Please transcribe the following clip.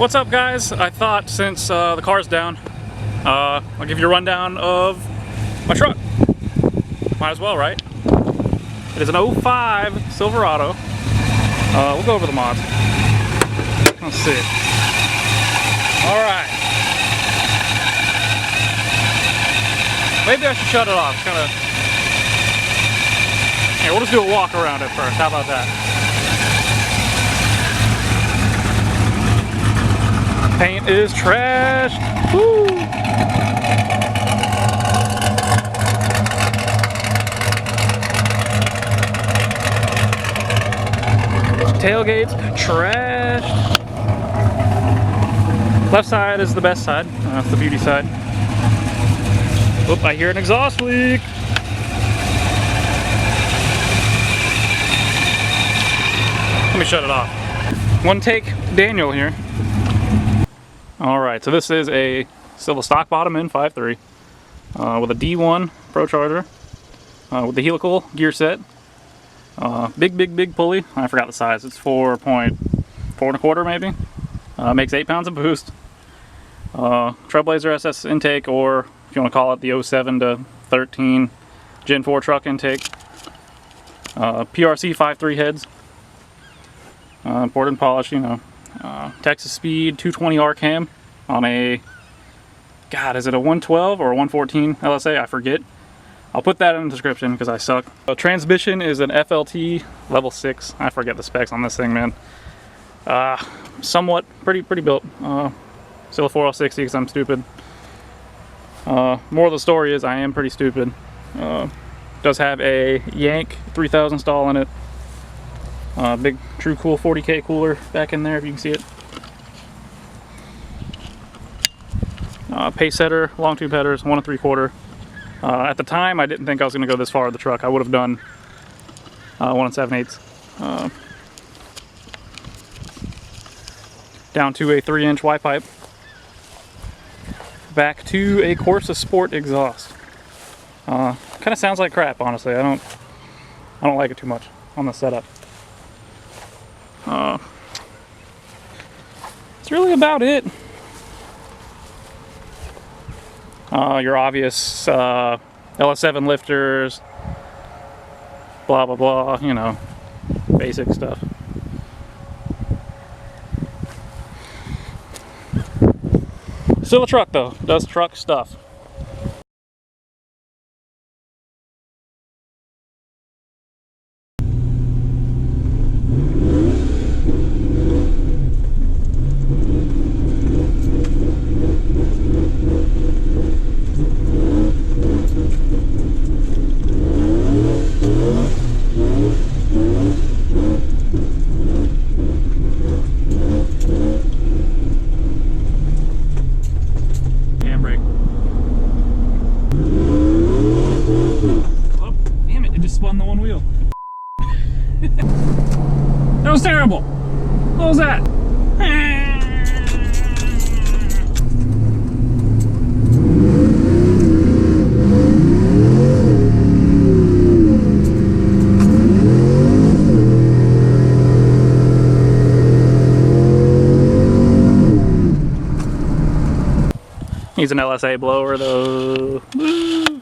What's up, guys? I thought since the car's down, I'll give you a rundown of my truck. Might as well, right? It is an 05 Silverado. We'll go over the mods. Let's see. Alright. Maybe I should shut it off. Kind of. Here, we'll just do a walk around it first. How about that? Paint is trashed. Woo! Tailgate's trashed. Left side is the best side. That's the beauty side. Oop, I hear an exhaust leak. Let me shut it off. One take Daniel here. Alright, so this is a still stock bottom in 5.3 with a D1 ProCharger with the helical gear set. Big pulley. I forgot the size. It's 4.4 1/4 maybe. Makes 8 pounds of boost. Trailblazer SS intake, or if you want to call it the 07 to 13 Gen 4 truck intake. PRC 5.3 heads. Poured and polished, you know. Texas Speed 220 R cam on a, God, is it a 112 or a 114 LSA? I forget. I'll put that in the description because I suck. The transmission is an FLT level 6. I forget the specs on this thing, man. Somewhat pretty built. Still a 4L60 because I'm stupid. More of the story is I am pretty stupid. Does have a Yank 3000 stall in it. Big Tru-cool 40K cooler back in there if you can see it. Pacesetter, long tube headers, 1 3/4. At the time, I didn't think I was going to go this far with the truck. I would have done 1 7/8. Down to a 3-inch Y pipe. Back to a Corsa Sport exhaust. Kind of sounds like crap, honestly. I don't like it too much on the setup. That's really about it. Your obvious LS7 lifters, blah blah blah, you know, basic stuff. Still a truck though, does truck stuff. Spun the one wheel. That was terrible. What was that? He's an LSA blower though. Woo.